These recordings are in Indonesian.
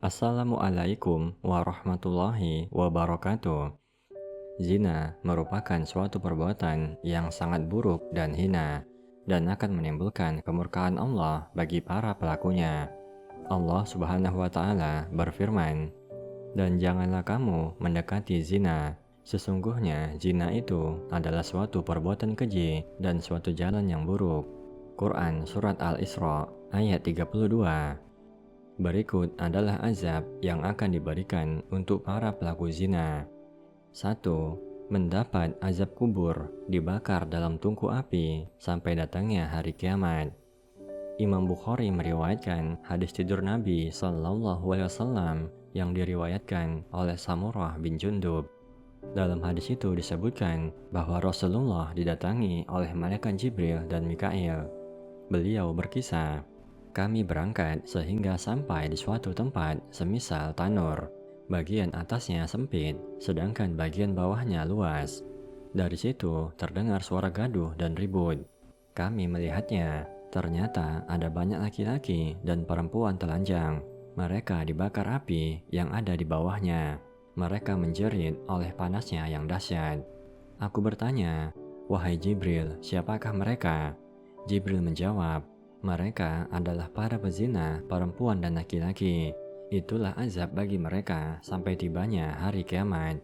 Assalamualaikum warahmatullahi wabarakatuh. Zina merupakan suatu perbuatan yang sangat buruk dan hina, dan akan menimbulkan kemurkaan Allah bagi para pelakunya. Allah Subhanahu wa Ta'ala berfirman, "Dan janganlah kamu mendekati zina. Sesungguhnya zina itu adalah suatu perbuatan keji dan suatu jalan yang buruk." Quran Surat Al-Isra ayat 32. Berikut adalah azab yang akan diberikan untuk para pelaku zina. 1. Mendapat azab kubur, dibakar dalam tungku api sampai datangnya hari kiamat. Imam Bukhari meriwayatkan hadis tidur Nabi Sallallahu Alaihi Wasallam yang diriwayatkan oleh Samurah bin Jundub. Dalam hadis itu disebutkan bahwa Rasulullah didatangi oleh malaikat Jibril dan Mikail. Beliau berkisah, "Kami berangkat sehingga sampai di suatu tempat semisal tanur. Bagian atasnya sempit, sedangkan bagian bawahnya luas. Dari situ terdengar suara gaduh dan ribut. Kami melihatnya, ternyata ada banyak laki-laki dan perempuan telanjang. Mereka dibakar api yang ada di bawahnya. Mereka menjerit oleh panasnya yang dahsyat. Aku bertanya, 'Wahai Jibril, siapakah mereka?' Jibril menjawab, 'Mereka adalah para pezina, perempuan dan laki-laki. Itulah azab bagi mereka sampai tibanya hari kiamat.'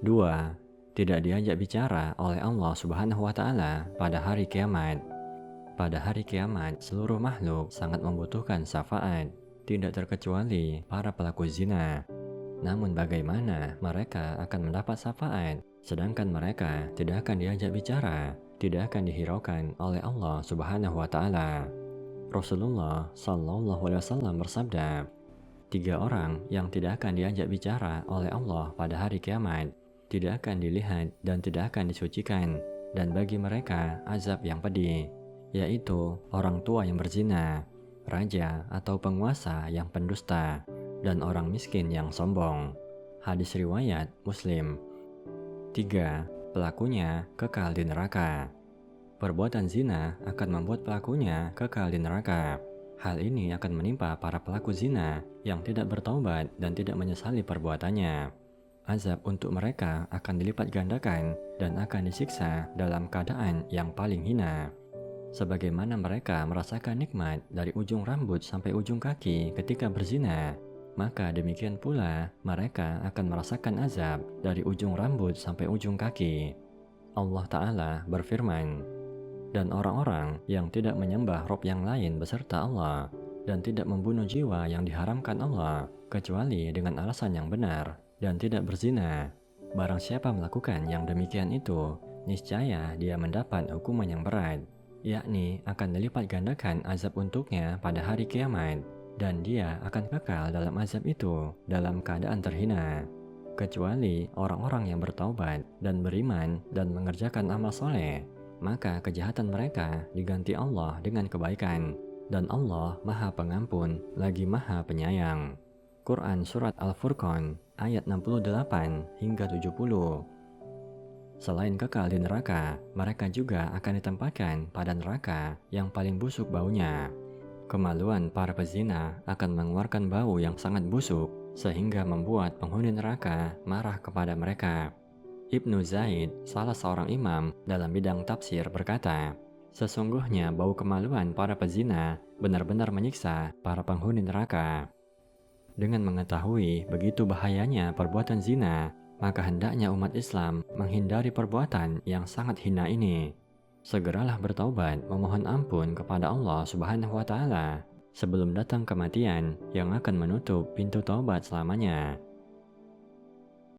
2. Tidak diajak bicara oleh Allah Subhanahu wa Ta'ala pada hari kiamat. Pada hari kiamat, seluruh makhluk sangat membutuhkan syafaat, tidak terkecuali para pelaku zina. Namun bagaimana mereka akan mendapat syafaat, sedangkan mereka tidak akan diajak bicara, tidak akan dihiraukan oleh Allah Subhanahu wa Ta'ala. Rasulullah Sallallahu Alaihi Wasallam bersabda, 3 orang yang tidak akan diajak bicara oleh Allah pada hari kiamat, tidak akan dilihat dan tidak akan disucikan, dan bagi mereka azab yang pedih, yaitu orang tua yang berzina, raja atau penguasa yang pendusta, dan orang miskin yang sombong. Hadis riwayat Muslim. 3. Pelakunya kekal di neraka. Perbuatan zina akan membuat pelakunya kekal di neraka. Hal ini akan menimpa para pelaku zina yang tidak bertaubat dan tidak menyesali perbuatannya. Azab untuk mereka akan dilipat gandakan dan akan disiksa dalam keadaan yang paling hina. Sebagaimana mereka merasakan nikmat dari ujung rambut sampai ujung kaki ketika berzina, maka demikian pula mereka akan merasakan azab dari ujung rambut sampai ujung kaki. Allah Ta'ala berfirman, "Dan orang-orang yang tidak menyembah Rob yang lain beserta Allah, dan tidak membunuh jiwa yang diharamkan Allah, kecuali dengan alasan yang benar, dan tidak berzina. Barang siapa melakukan yang demikian itu, niscaya dia mendapat hukuman yang berat, yakni akan dilipat gandakan azab untuknya pada hari kiamat, dan dia akan kekal dalam azab itu dalam keadaan terhina. Kecuali orang-orang yang bertaubat dan beriman dan mengerjakan amal soleh, maka kejahatan mereka diganti Allah dengan kebaikan, dan Allah Maha Pengampun lagi Maha Penyayang." Quran Surat Al-Furqan ayat 68 hingga 70. Selain kekal di neraka, mereka juga akan ditempatkan pada neraka yang paling busuk baunya. Kemaluan para pezina akan mengeluarkan bau yang sangat busuk, sehingga membuat penghuni neraka marah kepada mereka. Ibnu Zaid, salah seorang imam dalam bidang tafsir, berkata, "Sesungguhnya bau kemaluan para pezina benar-benar menyiksa para penghuni neraka." Dengan mengetahui begitu bahayanya perbuatan zina, maka hendaknya umat Islam menghindari perbuatan yang sangat hina ini. Segeralah bertaubat memohon ampun kepada Allah Subhanahu wa Ta'ala sebelum datang kematian yang akan menutup pintu taubat selamanya.